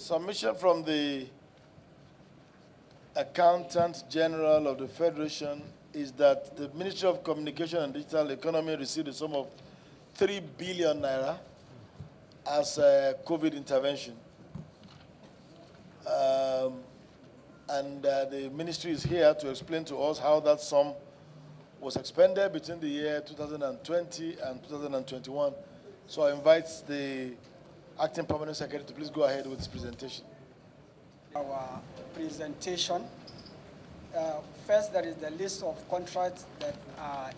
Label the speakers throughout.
Speaker 1: Submission from the Accountant General of the Federation is that the Ministry of Communication and Digital Economy received a sum of 3 billion naira as a COVID intervention. The ministry is here to explain to us how that sum was expended between the year 2020 and 2021. So I invite the Acting Permanent Secretary to please go ahead with his presentation.
Speaker 2: Our presentation. First, there is the list of contracts that are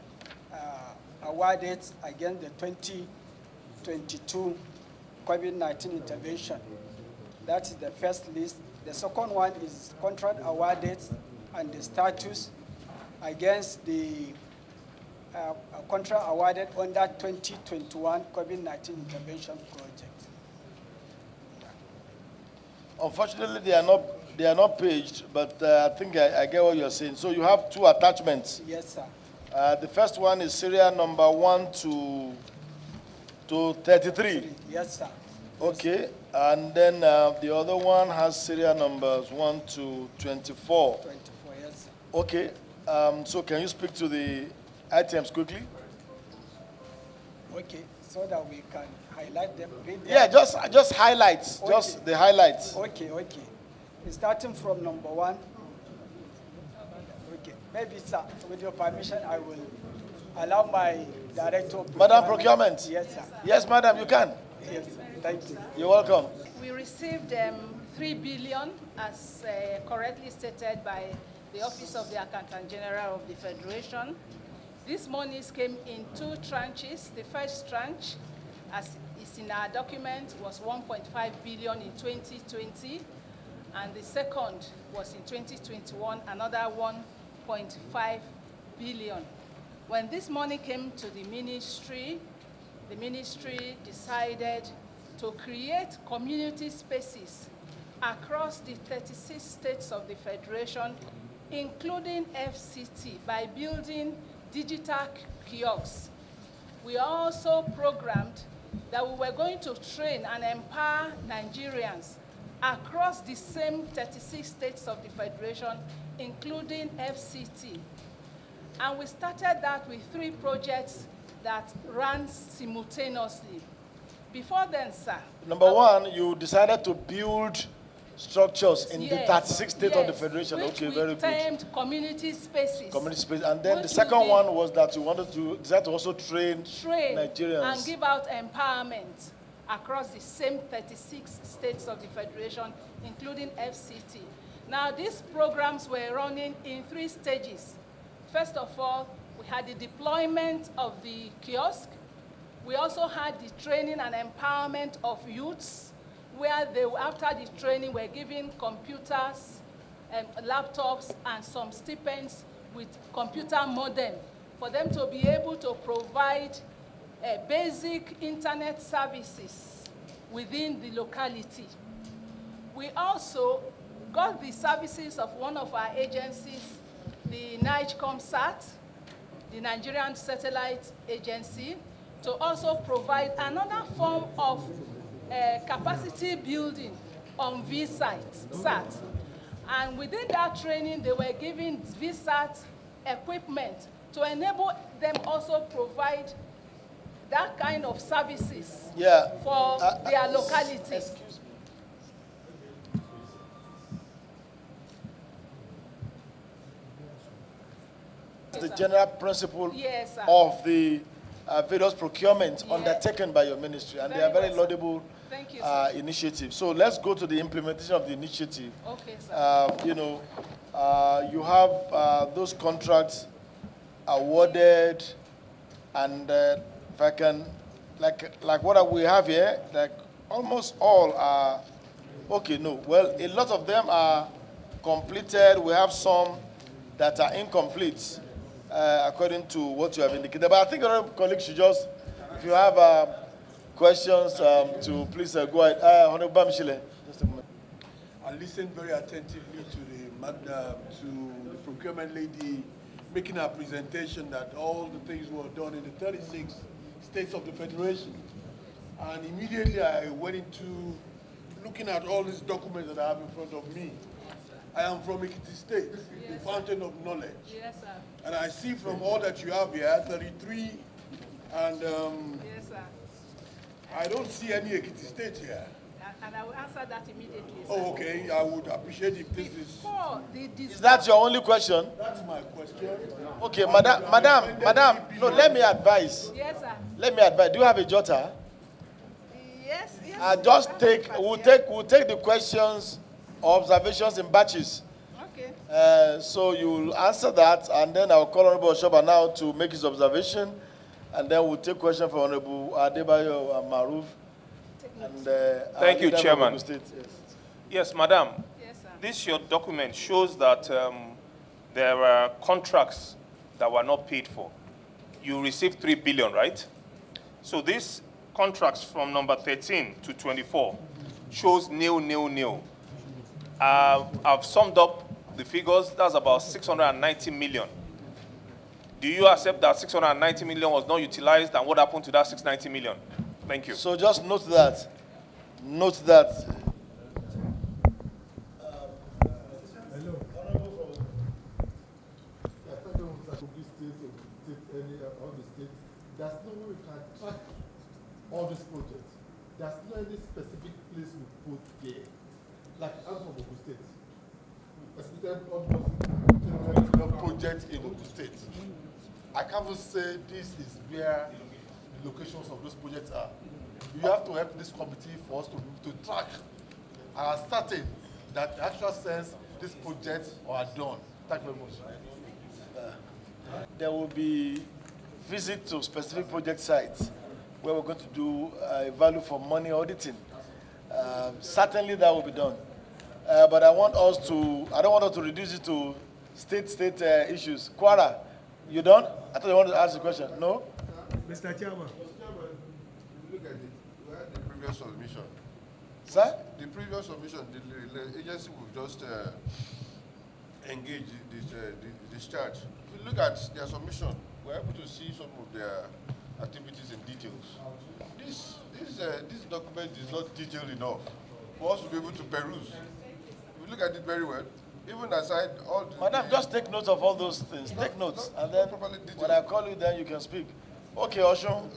Speaker 2: awarded against the 2022 COVID-19 intervention. That is the first list. The second one is contract awarded and the status against the contract awarded under 2021 COVID-19 intervention project.
Speaker 1: Unfortunately, they are not paged, but I think I get what you're saying. So you have two attachments.
Speaker 2: Yes, sir.
Speaker 1: The first one is serial number 1 to 33.
Speaker 2: Yes, sir.
Speaker 1: Okay, and then the other one has serial numbers 1 to 24.
Speaker 2: 24, yes, sir.
Speaker 1: Okay, so can you speak to the items quickly?
Speaker 2: Okay, so that we can highlight them.
Speaker 1: Yeah, just highlights,
Speaker 2: okay.
Speaker 1: Just the highlights.
Speaker 2: Okay. Starting from number 1. Okay, maybe, sir, with your permission, I will allow my director of
Speaker 1: Madam Procurement.
Speaker 2: Yes, sir.
Speaker 1: Yes, madam, you can.
Speaker 2: Yes, thank you.
Speaker 1: You're welcome.
Speaker 3: We received 3 billion, as correctly stated by the Office of the Accountant General of the Federation. These monies came in 2 tranches. The first tranche, as is in our document, was 1.5 billion in 2020, and the second was in 2021, another 1.5 billion. When this money came to the ministry decided to create community spaces across the 36 states of the Federation, including FCT, by building digital kiosks. We also programmed that we were going to train and empower Nigerians across the same 36 states of the Federation, including FCT. And we started that with 3 projects that ran simultaneously. Before then, sir.
Speaker 1: Number 1, you decided to build structures in the 36 states of the Federation. Okay, very good.
Speaker 3: Termed community spaces.
Speaker 1: Community space. And then the second one was that you wanted to decide to also train Nigerians.
Speaker 3: And give out empowerment across the same 36 states of the Federation, including FCT. Now, these programs were running in 3 stages. First of all, we had the deployment of the kiosk. We also had the training and empowerment of youths, where they, after the training, were given computers, laptops, and some stipends with computer modem for them to be able to provide basic internet services within the locality. We also got the services of one of our agencies, the NIGCOMSAT, the Nigerian Satellite Agency, to also provide another form of capacity building on VSAT. And within that training, they were given VSAT equipment to enable them also provide that kind of services for their locality.
Speaker 1: Excuse me. The general principle of the various procurement undertaken by your ministry, and they are very laudable initiatives. So let's go to the implementation of the initiative.
Speaker 3: Okay, sir.
Speaker 1: You have those contracts awarded, and if I can, like what we have here, like almost all are okay. No, well, a lot of them are completed. We have some that are incomplete. According to what you have indicated. But I think our colleagues should just, if you have questions, to please go ahead. Honorable Bamishile, just a moment.
Speaker 4: I listened very attentively to the procurement lady making her presentation that all the things were done in the 36 states of the Federation. And immediately I went into looking at all these documents that I have in front of me, I am from Ekiti State, the fountain of knowledge.
Speaker 3: Yes, sir.
Speaker 4: And I see from all that you have here, 33, and
Speaker 3: Yes, sir.
Speaker 4: I don't see any Ekiti State here.
Speaker 3: And I will answer that immediately, sir.
Speaker 4: Oh, okay. I would appreciate if this is...
Speaker 3: Before the
Speaker 1: Is that your only question?
Speaker 4: That's my question.
Speaker 1: Okay, madam, no, let me advise.
Speaker 3: Yes, sir.
Speaker 1: Let me advise. Do you have a jotter?
Speaker 3: Yes, yes.
Speaker 1: We'll take the questions or observations in batches.
Speaker 3: Okay.
Speaker 1: So you'll answer that, and then I'll call Honorable Oshoba now to make his observation, and then we'll take question from Honorable Adebayo and Maruf. And,
Speaker 5: thank you, Chairman.
Speaker 1: State, yes.
Speaker 5: Yes, Madam.
Speaker 3: Yes, sir.
Speaker 5: This your document shows that there were contracts that were not paid for. You received 3 billion, right? So these contracts from number 13 to 24 shows nil. I've summed up the figures. That's about 690 million. Do you accept that 690 million was not utilized, and what happened to that 690 million? Thank you.
Speaker 1: So just note that. Note that.
Speaker 6: Hello. All the states. There's no way we can track all these projects. There's no any specific place we put there. Like I'm from Ogun State. Project in Ogun State. I can't even say this is where the locations of those projects are. You have to help this committee for us to track and ascertain that in actual sense these projects are done. Thank you very much.
Speaker 1: There will be visit to specific project sites where we're going to do value for money auditing. Certainly that will be done. But I don't want us to reduce it to state issues. Kwara, you done? I thought you wanted to ask a question. No?
Speaker 7: Mr. Chairman.
Speaker 6: Look at the previous submission.
Speaker 1: Sir?
Speaker 6: The previous submission, the agency will just engage the discharge. If you look at their submission, we're able to see some of their activities in details. This document is not detailed enough for us to be able to peruse. If you look at it very well, even aside all the...
Speaker 1: Madam, just take note of all those things. Take notes, and then when I call you, then you can speak. Okay, Oshun.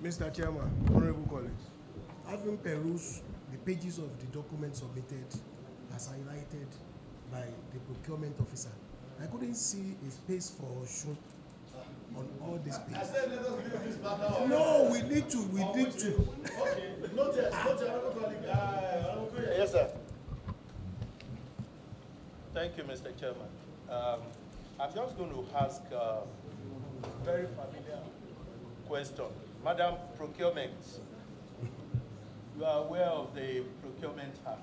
Speaker 7: Mr. Chairman, Honorable colleagues, having perused the pages of the document submitted as highlighted by the procurement officer, I couldn't see a space for Oshun on all these pages.
Speaker 1: I said let us leave this matter.
Speaker 7: No, we need to.
Speaker 1: Okay, not yet. Yes, sir.
Speaker 8: Thank you, Mr. Chairman. I'm just going to ask a very familiar question. Madam Procurement, you are aware of the Procurement Act.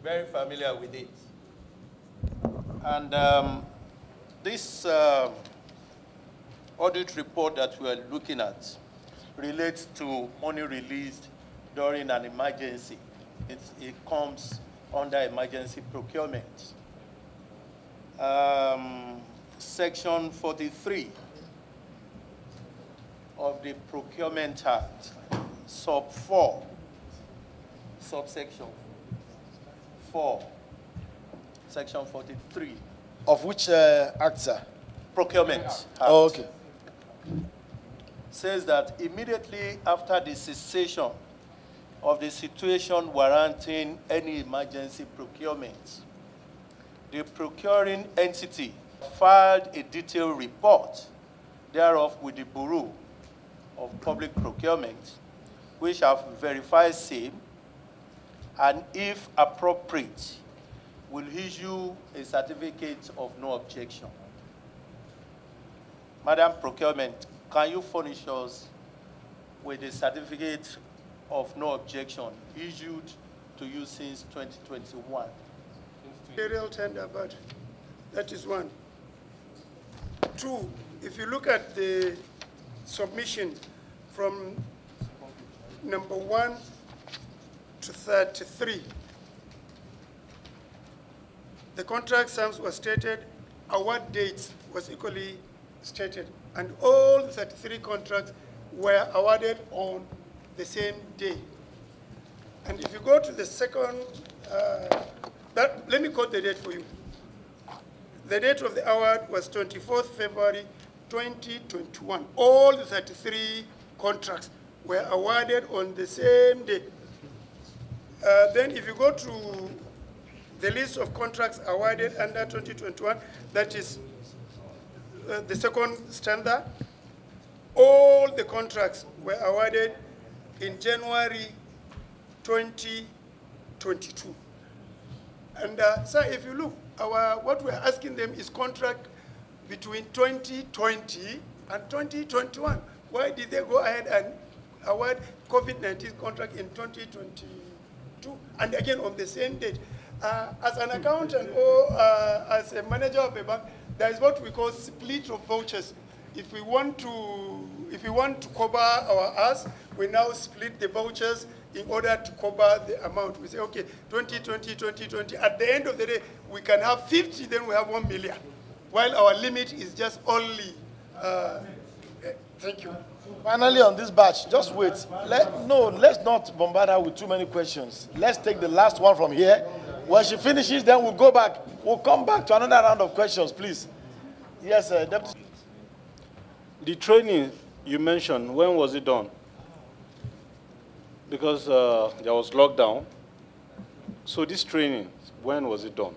Speaker 8: Very familiar with it. And this audit report that we are looking at relates to money released during an emergency. It comes under emergency procurement. Section 43 of the Procurement Act, sub 4, subsection 4, section 43.
Speaker 1: Of which act, sir?
Speaker 8: Procurement Act.
Speaker 1: Oh, okay.
Speaker 8: Says that immediately after the cessation of the situation warranting any emergency procurement, the procuring entity filed a detailed report thereof with the Bureau of Public Procurement, which have verified same, and if appropriate, will issue a certificate of no objection. Madam Procurement, can you furnish us with a certificate of no objection issued to you since 2021?
Speaker 9: Aerial tender, but that is one. Two, if you look at the submission from number 1 to 33, the contract sums were stated, award dates was equally stated, and all 33 contracts were awarded on the same day. And if you go to the second, let me quote the date for you. The date of the award was 24th February 2021. All the 33 contracts were awarded on the same day. Then if you go to the list of contracts awarded under 2021, that is the second standard, all the contracts were awarded in January 2022. And sir, if you look, what we're asking them is contract between 2020 and 2021. Why did they go ahead and award COVID-19 contract in 2022? And again, on the same date. As an accountant or as a manager of a bank, there is what we call split of vouchers. If we want to cover our ass, we now split the vouchers in order to cover the amount. We say, okay, 2020, 2020. At the end of the day, we can have 50, then we have 1 million. While our limit is just only, thank you.
Speaker 1: Finally, on this batch, just wait. Let's not bombard her with too many questions. Let's take the last one from here. When she finishes, then we'll go back. We'll come back to another round of questions, please. Yes, Deputy.
Speaker 10: The training you mentioned, when was it done? Because there was lockdown. So this training, when was it done?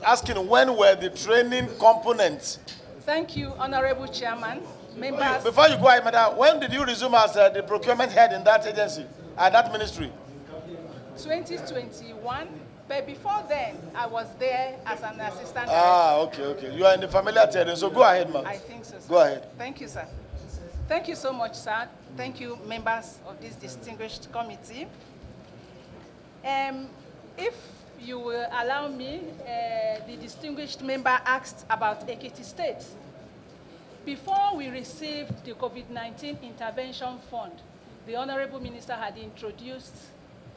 Speaker 1: Asking when were the training components?
Speaker 3: Thank you, Honorable Chairman. Members.
Speaker 1: Before you go ahead, Madam, when did you resume as the procurement head in that agency, at that ministry?
Speaker 3: 2021, but before then, I was there as an assistant director.
Speaker 1: Okay. You are in the familiar terrain, so go ahead, ma'am.
Speaker 3: I think so, sir.
Speaker 1: Go ahead.
Speaker 3: Thank you, sir. Thank you so much, sir. Thank you, members of this distinguished committee. If you will allow me, the distinguished member asked about Ekiti State. Before we received the COVID-19 intervention fund, the Honorable Minister had introduced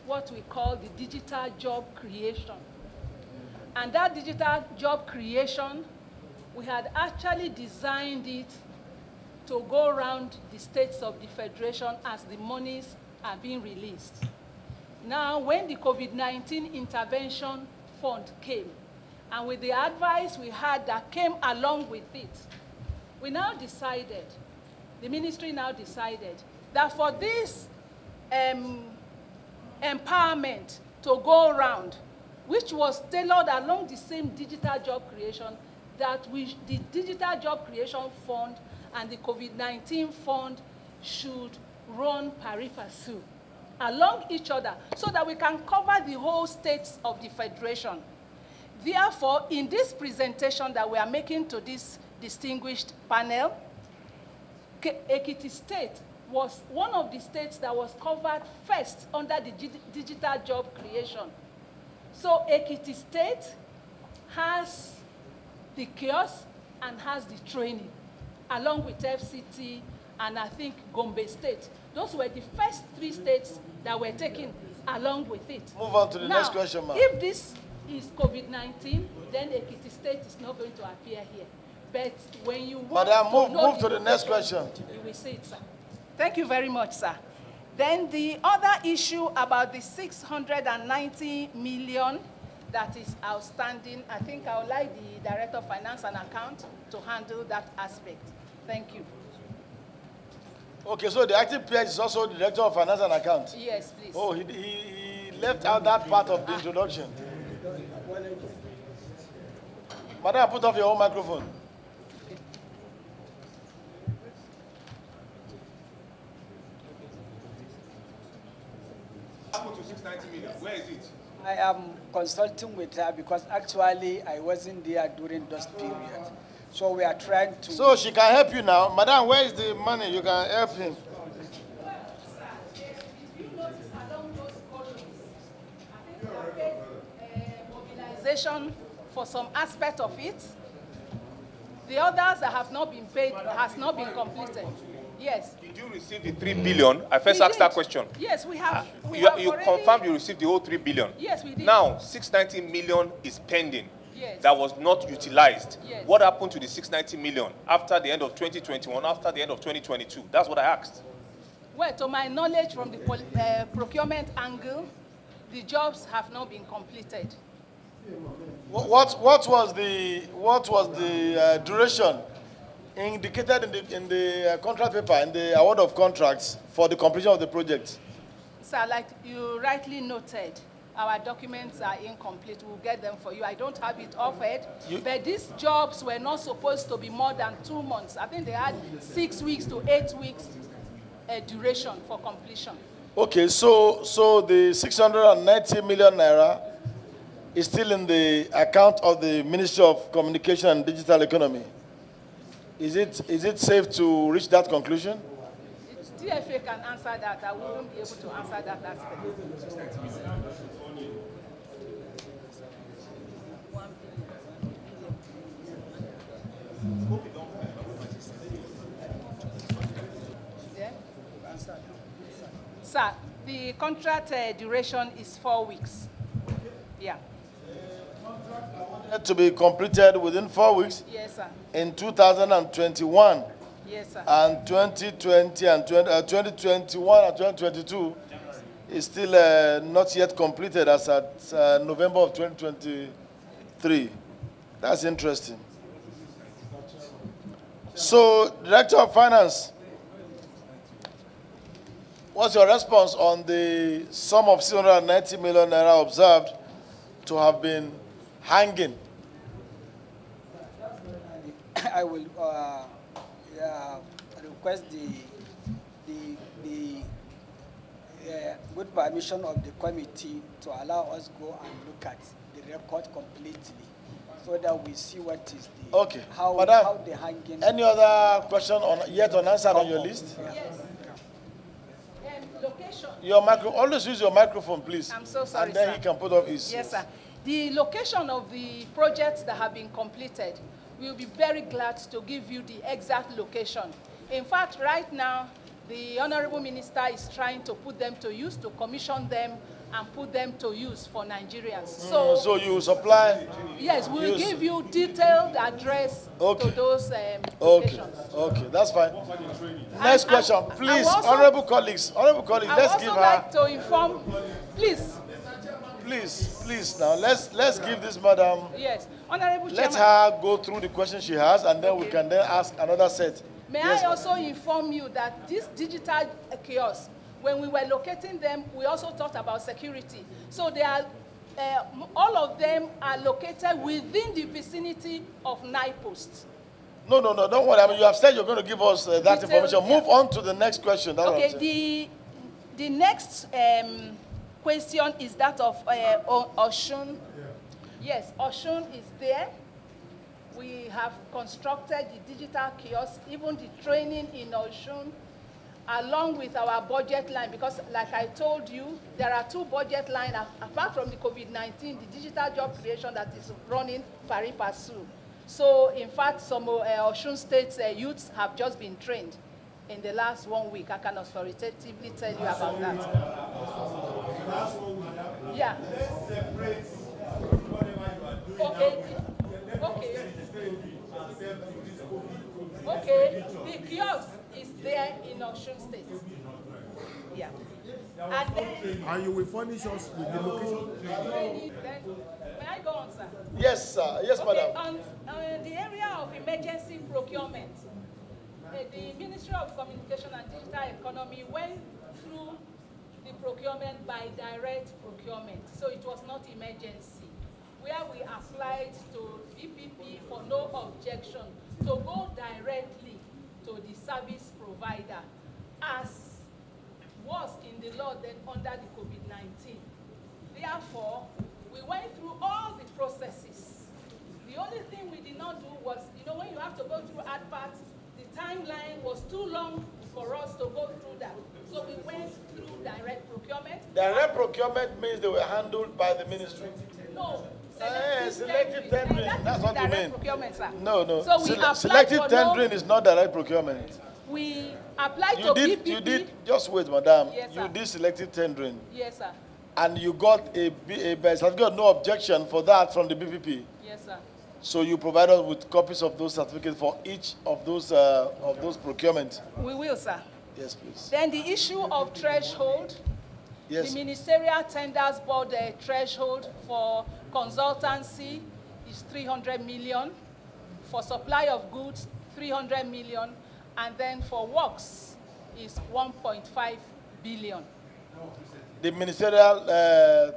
Speaker 3: what we call the digital job creation. And that digital job creation, we had actually designed it to go around the states of the Federation as the monies are being released. Now, when the COVID-19 intervention fund came, and with the advice we had that came along with it, we now decided, the ministry now decided, that for this empowerment to go around, which was tailored along the same digital job creation, that the digital job creation fund and the COVID-19 fund should run pari passu along each other so that we can cover the whole states of the Federation. Therefore, in this presentation that we are making to this distinguished panel, Ekiti State was one of the states that was covered first under the digital job creation. So Ekiti State has the kiosk and has the training, along with FCT and I think Gombe State. Those were the first 3 states that were taken along with it.
Speaker 1: Move on to the next question, ma'am.
Speaker 3: If this is COVID-19, then Ekiti State is not going to appear here. But when you want
Speaker 1: move to the next question.
Speaker 3: You will see it, sir. Thank you very much, sir. Then the other issue about the 690 million that is outstanding, I think I would like the Director of Finance and Account to handle that aspect. Thank you.
Speaker 1: Okay, so the acting PH is also the Director of Finance and Account?
Speaker 3: Yes, please.
Speaker 1: Oh, he left out that part of the introduction. Madam, put off your own microphone.
Speaker 5: To 690 million. Where is it?
Speaker 2: I am consulting with her because actually I wasn't there during those periods. So we are trying to...
Speaker 1: So she can help you now. Madam, where is the money? You can help him.
Speaker 3: Mobilization for some aspect of it. The others that have not been paid has not been completed. Yes.
Speaker 5: Did you receive the 3 billion? I first asked that question.
Speaker 3: Yes, we have.
Speaker 5: You confirmed you received the whole 3 billion?
Speaker 3: Yes, we did.
Speaker 5: Now, 690 million is pending.
Speaker 3: Yes.
Speaker 5: That was not utilized.
Speaker 3: Yes.
Speaker 5: What happened to the 690 million after the end of 2021, after the end of 2022? That's what I asked.
Speaker 3: Well, to my knowledge, from the procurement angle, the jobs have not been completed.
Speaker 1: What was the duration indicated in the contract paper, in the award of contracts for the completion of the project?
Speaker 3: Sir, like you rightly noted, our documents are incomplete. We'll get them for you. I don't have it offered, but these jobs were not supposed to be more than 2 months. I think they had 6 weeks to 8 weeks duration for completion.
Speaker 1: Okay, so the 690 million naira is still in the account of the Ministry of Communication and Digital Economy. Is it safe to reach that conclusion?
Speaker 3: DFA can answer that. I wouldn't be able to answer that aspect. Yeah? Sir, the contract duration is 4 weeks. Yeah.
Speaker 1: To be completed within 4 weeks?
Speaker 3: Yes, sir.
Speaker 1: In 2021?
Speaker 3: Yes, sir.
Speaker 1: And 2020 and 2021 and 2022 is still not yet completed as at November of 2023. That's interesting. So, Director of Finance, what's your response on the sum of 690 million naira observed to have been hanging?
Speaker 2: I will request the good permission of the committee to allow us go and look at the record completely, so that we see what is the how the hanging.
Speaker 1: Any other question yet unanswered on your list?
Speaker 3: Yes. Location.
Speaker 1: Your always use your microphone, please.
Speaker 3: I'm so sorry,
Speaker 1: and then
Speaker 3: sir.
Speaker 1: he can put up his.
Speaker 3: Yes, sir. The location of the projects that have been completed, we'll be very glad to give you the exact location. In fact, right now, the Honorable Minister is trying to put them to use, to commission them and put them to use for Nigerians.
Speaker 1: So you supply?
Speaker 3: Yes, we'll give you detailed address to those locations.
Speaker 1: Okay, that's fine. Next question, please, honorable colleagues, let's give her.
Speaker 3: I would also like to inform, please.
Speaker 1: Please, now let's give this madam.
Speaker 3: Yes, Honorable Chairman.
Speaker 1: Let her go through the questions she has, and then we can then ask another set.
Speaker 3: May I also inform you that this digital kiosks, when we were locating them, we also talked about security. So they are, all of them are located within the vicinity of NIPOST.
Speaker 1: No, don't worry. I mean, you have said you're going to give us that information. Move on to the next question. That's
Speaker 3: okay, the next question is that of Oshun. Yes, Oshun is there. We have constructed the digital kiosk, even the training in Oshun, along with our budget line, because like I told you, there are 2 budget lines, apart from the COVID-19, the digital job creation that is running pari passu. So in fact, some Osun State youths have just been trained in the last 1 week. I can authoritatively tell you about that. Yeah. Okay, the kiosk is there in Osun State. Yeah.
Speaker 7: And you will furnish us with the location.
Speaker 3: May I go on, sir?
Speaker 1: Yes, sir. Yes, madam.
Speaker 3: On the area of emergency procurement, the Ministry of Communication and Digital Economy went through the procurement by direct procurement. So it was not emergency, where we applied to BPP for no objection to go directly to the service provider, as was in the law then under the COVID-19. Therefore, we went through all the processes. The only thing we did not do was, when you have to go through ADPAT, the timeline was too long for us to go through that. So we went through direct procurement.
Speaker 1: Direct procurement means they were handled by the ministry?
Speaker 3: No.
Speaker 1: Selective tendering, that's what you mean.
Speaker 3: Procurement, sir.
Speaker 1: No.
Speaker 3: So
Speaker 1: selective tendering is not direct procurement.
Speaker 3: We applied to BPP.
Speaker 1: You did, just wait, madam.
Speaker 3: Yes, sir.
Speaker 1: You did selective tendering.
Speaker 3: Yes, sir.
Speaker 1: And you got a certificate, no objection for that from the BPP.
Speaker 3: Yes, sir.
Speaker 1: So you provide us with copies of those certificates for each of those procurements.
Speaker 3: We will, sir.
Speaker 1: Yes, please.
Speaker 3: Then the issue of threshold. Yes. The Ministerial Tenders Board threshold for consultancy is 300 million. For supply of goods, 300 million. And then for works is 1.5 billion.
Speaker 1: The ministerial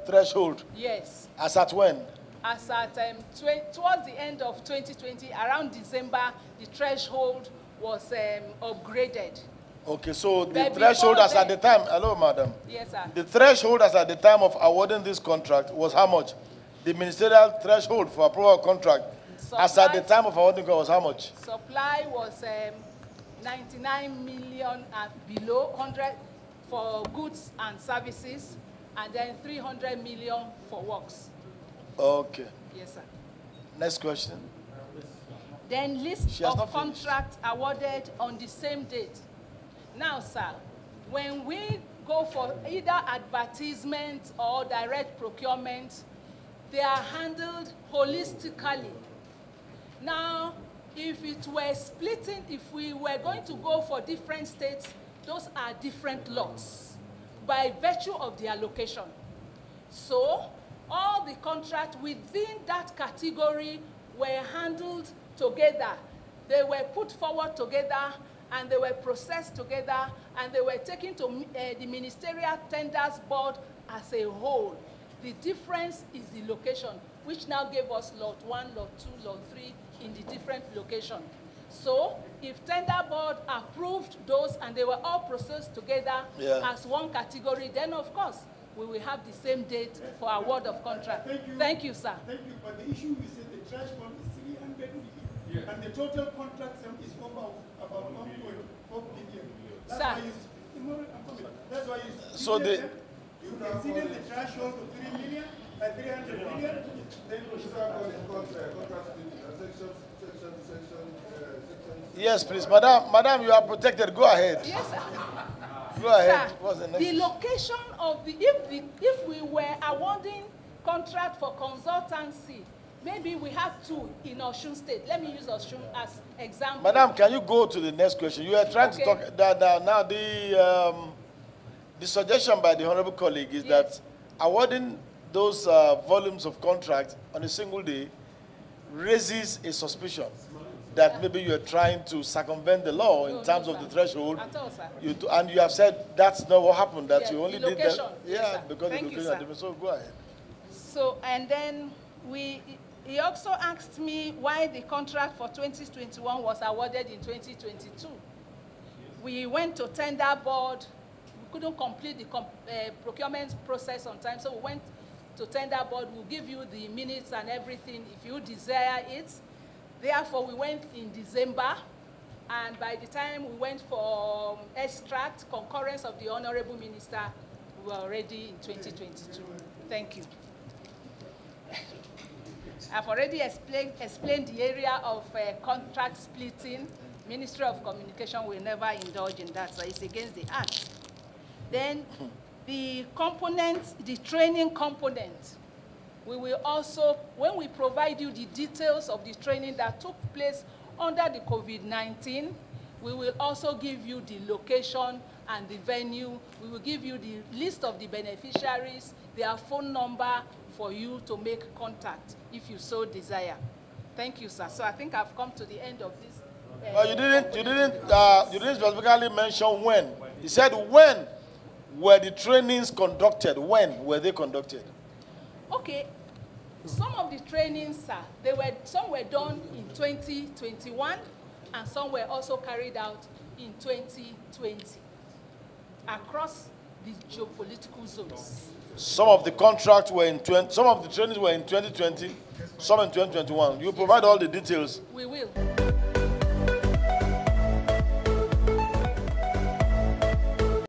Speaker 1: threshold?
Speaker 3: Yes.
Speaker 1: As at when?
Speaker 3: As at towards the end of 2020, around December, the threshold was upgraded.
Speaker 1: Okay, so the threshold as at the time, hello, madam.
Speaker 3: Yes, sir.
Speaker 1: The threshold as at the time of awarding this contract was how much? The ministerial threshold for approval of contract as at the time of awarding was how much?
Speaker 3: Supply was 99 million and below, 100 for goods and services, and then 300 million for works.
Speaker 1: Okay.
Speaker 3: Yes, sir.
Speaker 1: Next question.
Speaker 3: Then list of contracts awarded on the same date. Now, sir, when we go for either advertisement or direct procurement, they are handled holistically. Now, if it were splitting, if we were going to go for different states, those are different lots by virtue of their location. So, all the contracts within that category were handled together. They were put forward together, and they were processed together, and they were taken to the Ministerial Tenders Board as a whole. The difference is the location, which now gave us lot 1, lot 2, lot 3 in the different locations. So, if Tender Board approved those and they were all processed together as one category, then of course, we will have the same date for award of contract. Thank you, sir.
Speaker 9: Thank you. But the issue is that the threshold is 300 million, and the total contract sum is over about 1.4 billion. That's why that's why you
Speaker 1: so you
Speaker 9: exceeded the threshold of 3 million and 300 million. Then
Speaker 1: yes, please, madam. Madam, you are protected. Go ahead.
Speaker 3: Yes, sir.
Speaker 1: Go ahead.
Speaker 3: Sir,
Speaker 1: what's the next?
Speaker 3: The location of if we were awarding contract for consultancy, maybe we have 2 in Osun State. Let me use Osun as example.
Speaker 1: Madam, can you go to the next question? You are trying to talk that now the suggestion by the honorable colleague is that awarding those volumes of contract on a single day raises a suspicion that maybe you are trying to circumvent the law in terms of the threshold.
Speaker 3: At all, sir.
Speaker 1: And you have said that's not what happened, that you only did that.
Speaker 3: Yes,
Speaker 1: because
Speaker 3: Thank
Speaker 1: the location. So go ahead.
Speaker 3: So, and then he also asked me why the contract for 2021 was awarded in 2022. We went to Tender Board. We couldn't complete the procurement process on time, so we went to Tender Board. We'll give you the minutes and everything if you desire it. Therefore, we went in December, and by the time we went for extract, concurrence of the Honorable Minister, we were already in 2022. Thank you. I've already explained the area of contract splitting. Ministry of Communication will never indulge in that, so it's against the Act. Then the components, the training component, we will also, when we provide you the details of the training that took place under the COVID-19, we will also give you the location and the venue. We will give you the list of the beneficiaries, their phone number for you to make contact if you so desire. Thank you, sir. So I think I've come to the end of this.
Speaker 1: Well, you didn't specifically mention when. You said when were the trainings conducted? When were they conducted?
Speaker 3: Okay, some of the trainings, sir, some were done in 2021, and some were also carried out in 2020 across the geopolitical zones.
Speaker 1: Some of the contracts were in some of the trainings were in 2020, some in 2021. You provide all the details.
Speaker 3: We will.